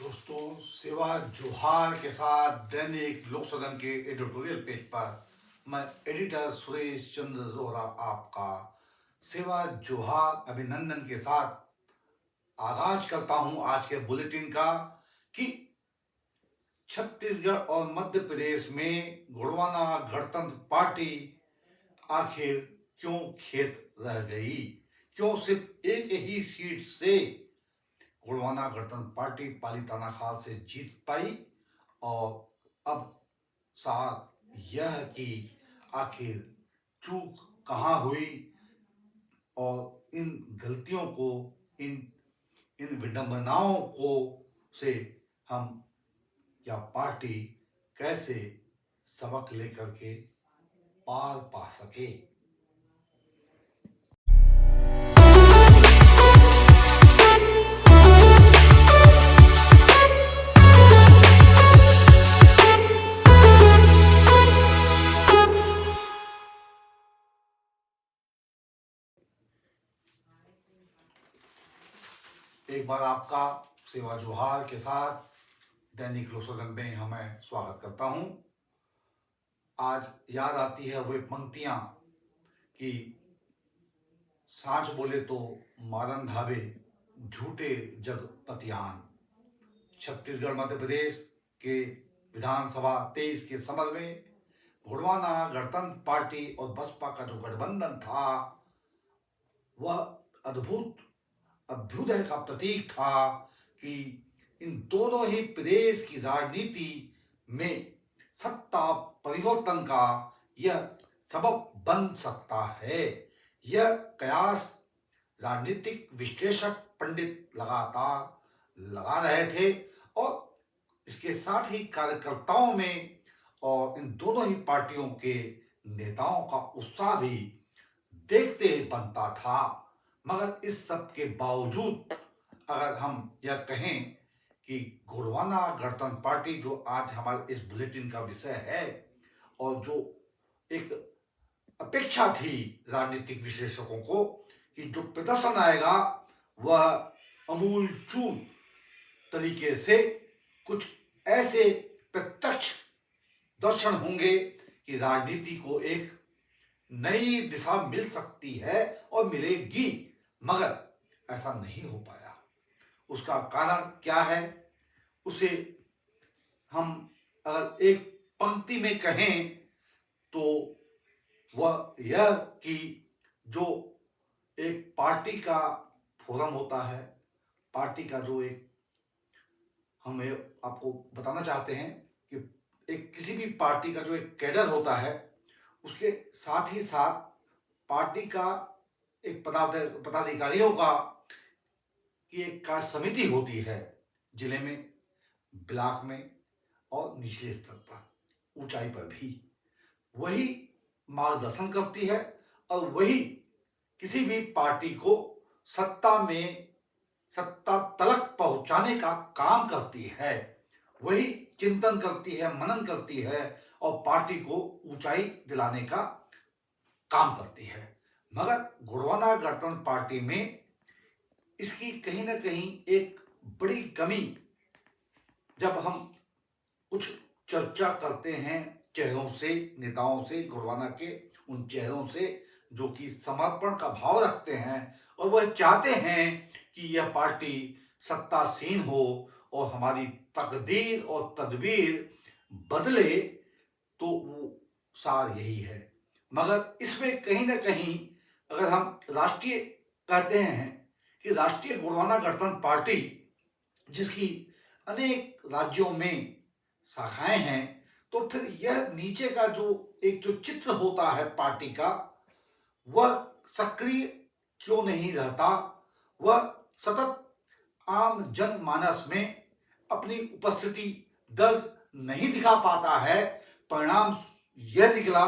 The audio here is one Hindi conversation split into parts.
दोस्तों, सेवा जोहार के साथ दैनिक लोक सदन के एडिटोरियल पेज पर मैं एडिटर सुरेश चंद्र जोहरा आपका सेवा जोहार अभिनंदन के साथ आगाज करता हूं आज के बुलेटिन का कि छत्तीसगढ़ और मध्य प्रदेश में गोंडवाना गणतंत्र पार्टी आखिर क्यों खेत रह गई। क्यों सिर्फ एक ही सीट से गोंडवाना गणतंत्र पार्टी पालीताना खास से जीत पाई और अब सवाल यह कि आखिर चूक कहाँ हुई और इन गलतियों को इन इन विडंबनाओं को से हम या पार्टी कैसे सबक लेकर के पार पा सके। एक बार आपका सेवा जोहार के साथ दैनिक लोक सदन में हमें स्वागत करता हूं। आज याद आती है वे पंक्तियां कि सांच बोले तो मारन धावे झूठे जग पतियान। छत्तीसगढ़ मध्य प्रदेश के विधानसभा 23 के समर में गोंडवाना गणतंत्र पार्टी और बसपा का जो गठबंधन था वह अद्भुत अभ्युदय का प्रतीक था कि इन दोनों ही प्रदेश की राजनीति में सत्ता परिवर्तन का यह सबब बन सकता है। यह कयास राजनीतिक विश्लेषक पंडित लगातार लगा रहे थे और इसके साथ ही कार्यकर्ताओं में और इन दोनों ही पार्टियों के नेताओं का उत्साह भी देखते ही बनता था। मगर इस सब के बावजूद अगर हम यह कहें कि गोंडवाना गणतंत्र पार्टी जो आज हमारे इस बुलेटिन का विषय है और जो एक अपेक्षा थी राजनीतिक विश्लेषकों को कि जो प्रदर्शन आएगा वह अमूल चूल तरीके से कुछ ऐसे प्रत्यक्ष दर्शन होंगे कि राजनीति को एक नई दिशा मिल सकती है और मिलेगी, मगर ऐसा नहीं हो पाया। उसका कारण क्या है उसे हम अगर एक पंक्ति में कहें तो वह यह कि जो एक पार्टी का फोरम होता है, पार्टी का जो एक हम आपको बताना चाहते हैं कि एक किसी भी पार्टी का जो एक कैडर होता है उसके साथ ही साथ पार्टी का एक पदाधिकारियों का की एक कार्य समिति होती है, जिले में, ब्लॉक में और निचले स्तर पर, ऊंचाई पर भी वही मार्गदर्शन करती है और वही किसी भी पार्टी को सत्ता तलक पहुंचाने का काम करती है, वही चिंतन करती है, मनन करती है और पार्टी को ऊंचाई दिलाने का काम करती है। मगर गोंडवाना गणतंत्र पार्टी में इसकी कहीं ना कहीं एक बड़ी कमी, जब हम कुछ चर्चा करते हैं चेहरों से, नेताओं से, गोंडवाना के उन चेहरों से जो कि समर्पण का भाव रखते हैं और वह चाहते हैं कि यह पार्टी सत्तासीन हो और हमारी तकदीर और तदबीर बदले, तो वो सार यही है। मगर इसमें कहीं ना कहीं अगर हम राष्ट्रीय कहते हैं कि राष्ट्रीय गोंडवाना गणतंत्र पार्टी जिसकी अनेक राज्यों में शाखाएं हैं, तो फिर यह नीचे का जो चित्र होता है पार्टी का, वह सक्रिय क्यों नहीं रहता, वह सतत आम जनमानस में अपनी उपस्थिति दर्ज नहीं दिखा पाता है। परिणाम यह निकला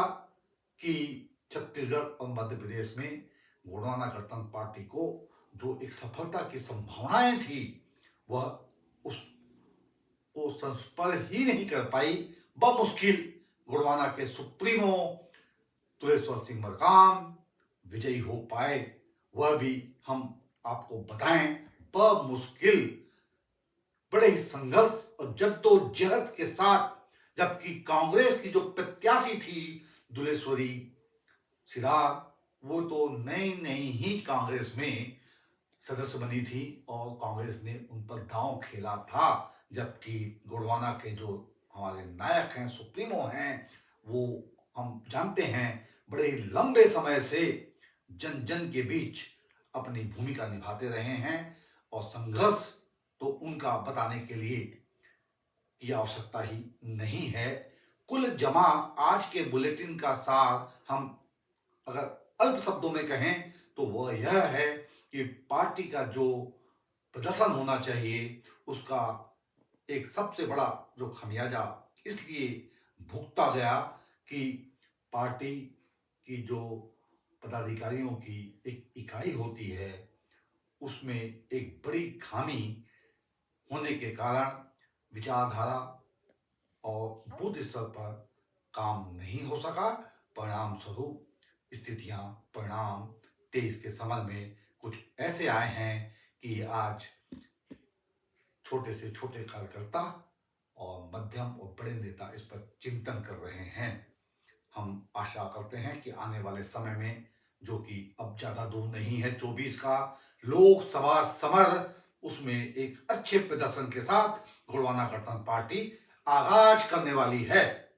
कि छत्तीसगढ़ और मध्य प्रदेश में गोंडवाना गणतंत्र पार्टी को जो एक सफलता की संभावनाएं थी वह उसको संस्पर्श ही नहीं कर पाई। बमुश्किल गोंडवाना के सुप्रीमो तुलेश्वर सिंह मरकाम विजयी हो पाए, वह भी हम आपको बताएं बमुश्किल। बड़े ही संघर्ष और जद्दोजहद के साथ, जबकि कांग्रेस की जो प्रत्याशी थी दुलेश्वरी सिराग, वो तो नई नई ही कांग्रेस में सदस्य बनी थी और कांग्रेस ने उन पर दांव खेला था। जबकि गोंडवाना के जो हमारे नायक हैं, सुप्रीमो हैं, वो हम जानते हैं बड़े ही लंबे समय से जन जन के बीच अपनी भूमिका निभाते रहे हैं और संघर्ष तो उनका बताने के लिए की आवश्यकता ही नहीं है। कुल जमा आज के बुलेटिन का सार हम अगर अल्प शब्दों में कहें तो वह यह है कि पार्टी का जो प्रदर्शन होना चाहिए उसका एक सबसे बड़ा जो खमियाजा इसलिए भुगता गया कि पार्टी की जो पदाधिकारियों की एक इकाई होती है उसमें एक बड़ी खामी होने के कारण विचारधारा और बूथ स्तर पर काम नहीं हो सका। परिणाम स्वरूप स्थितियां, परिणाम 23 के समय में कुछ ऐसे आए हैं कि आज छोटे से छोटे कार्यकर्ता और मध्यम और बड़े नेता इस पर चिंतन कर रहे हैं। हम आशा करते हैं कि आने वाले समय में, जो कि अब ज्यादा दूर नहीं है, 24 का लोकसभा समर, उसमें एक अच्छे प्रदर्शन के साथ गोंडवाना गणतंत्र पार्टी आगाज करने वाली है।